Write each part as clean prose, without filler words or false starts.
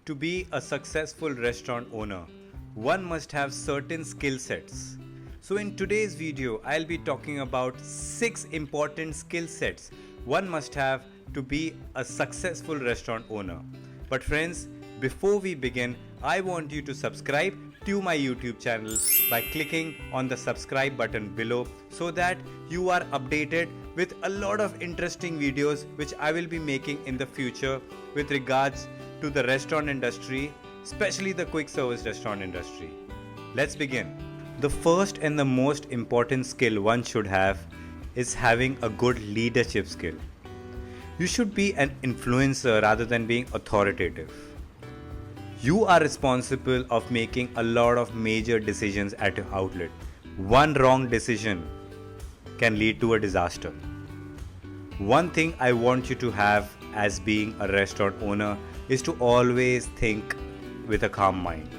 To be a successful restaurant owner, one must have certain skill sets. So, in today's video, I'll be talking about 6 important skill sets one must have to be a successful restaurant owner. But, friends, before we begin, I want you to subscribe to my YouTube channel by clicking on the subscribe button below so that you are updated with a lot of interesting videos which I will be making in the future with regards to the restaurant industry, especially the quick service restaurant industry. Let's begin. The first and the most important skill one should have is having a good leadership skill. You should be an influencer rather than being authoritative. You are responsible of making a lot of major decisions at your outlet. One wrong decision can lead to a disaster. One thing I want you to have as being a restaurant owner is to always think with a calm mind.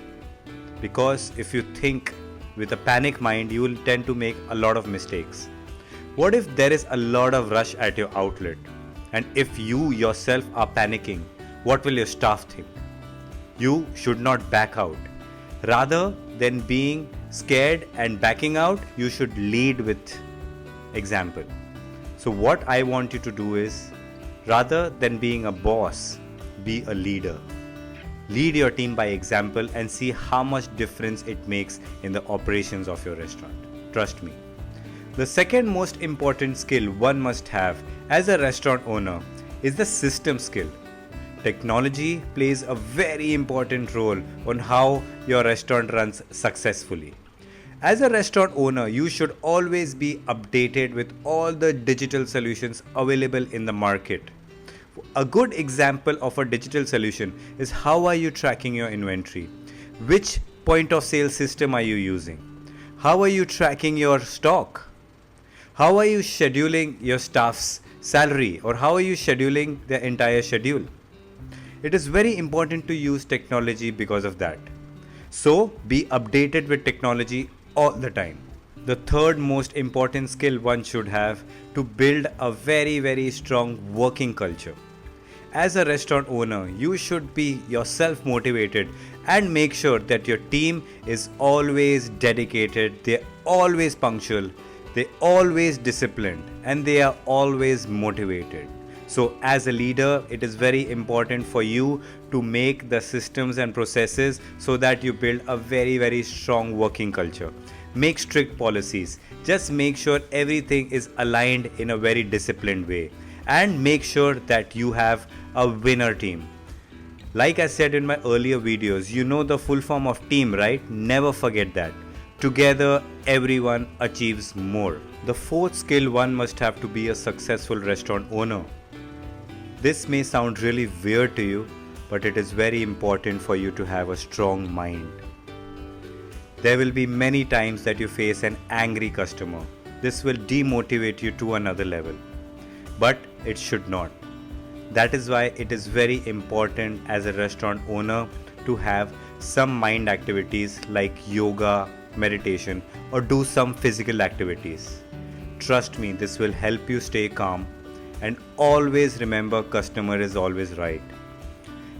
Because if you think with a panic mind, you will tend to make a lot of mistakes. What if there is a lot of rush at your outlet? And if you yourself are panicking, what will your staff think? You should not back out. Rather than being scared and backing out, you should lead with example. So what I want you to do is, rather than being a boss, be a leader. Lead your team by example and see how much difference it makes in the operations of your restaurant. Trust me. The second most important skill one must have as a restaurant owner is the system skill. Technology plays a very important role on how your restaurant runs successfully. As a restaurant owner, you should always be updated with all the digital solutions available in the market. A good example of a digital solution is how are you tracking your inventory? Which point of sale system are you using? How are you tracking your stock? How are you scheduling your staff's salary, or how are you scheduling the entire schedule? It is very important to use technology because of that. So be updated with technology all the time. The third most important skill one should have to build a very strong working culture. As a restaurant owner, you should be yourself motivated and make sure that your team is always dedicated, they're always punctual, they're always disciplined, and they are always motivated. So as a leader, it is very important for you to make the systems and processes so that you build a very strong working culture. Make strict policies. Just make sure everything is aligned in a very disciplined way. And make sure that you have a winner team. Like I said in my earlier videos, you know the full form of team, right? Never forget that. Together, everyone achieves more. The fourth skill one must have to be a successful restaurant owner. This may sound really weird to you, but it is very important for you to have a strong mind. There will be many times that you face an angry customer. This will demotivate you to another level. But it should not. That is why it is very important as a restaurant owner to have some mind activities like yoga, meditation, or do some physical activities. Trust me, this will help you stay calm. And always remember, customer is always right.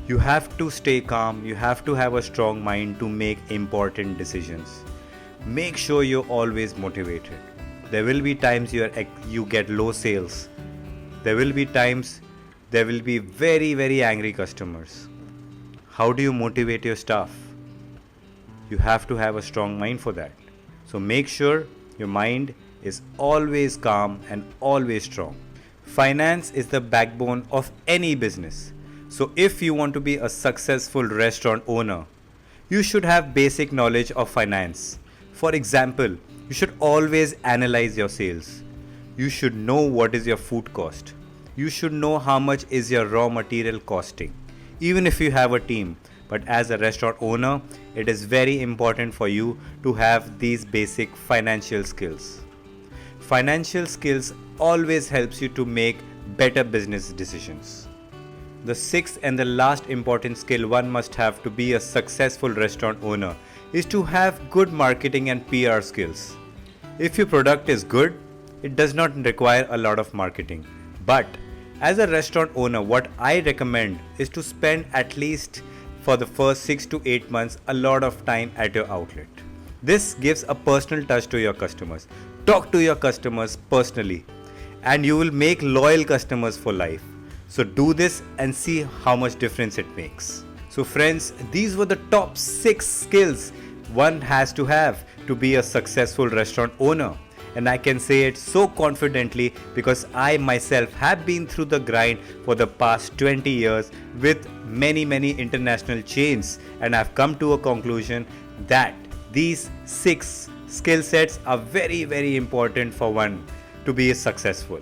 You have to stay calm, you have to have a strong mind to make important decisions. Make sure you're always motivated. There will be times you get low sales. There will be times there will be very angry customers. How do you motivate your staff? You have to have a strong mind for that. So make sure your mind is always calm and always strong. Finance is the backbone of any business. So if you want to be a successful restaurant owner, you should have basic knowledge of finance. For example, you should always analyze your sales. You should know what is your food cost. You should know how much is your raw material costing, even if you have a team. But as a restaurant owner, it is very important for you to have these basic financial skills. Financial skills always helps you to make better business decisions. The sixth and the last important skill one must have to be a successful restaurant owner is to have good marketing and PR skills. If your product is good, it does not require a lot of marketing. But as a restaurant owner, what I recommend is to spend at least for the first 6 to 8 months a lot of time at your outlet. This gives a personal touch to your customers. Talk to your customers personally and you will make loyal customers for life. So do this and see how much difference it makes. So friends, these were the top 6 skills one has to have to be a successful restaurant owner. And I can say it so confidently because I myself have been through the grind for the past 20 years with many international chains, and I've come to a conclusion that these 6 skill sets are very important for one to be successful.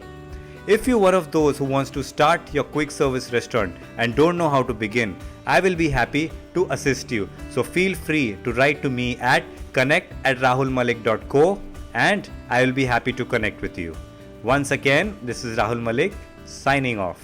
If you're one of those who wants to start your quick service restaurant and don't know how to begin, I will be happy to assist you. So feel free to write to me at connect@rahulmalik.co and I will be happy to connect with you. Once again, this is Rahul Malik signing off.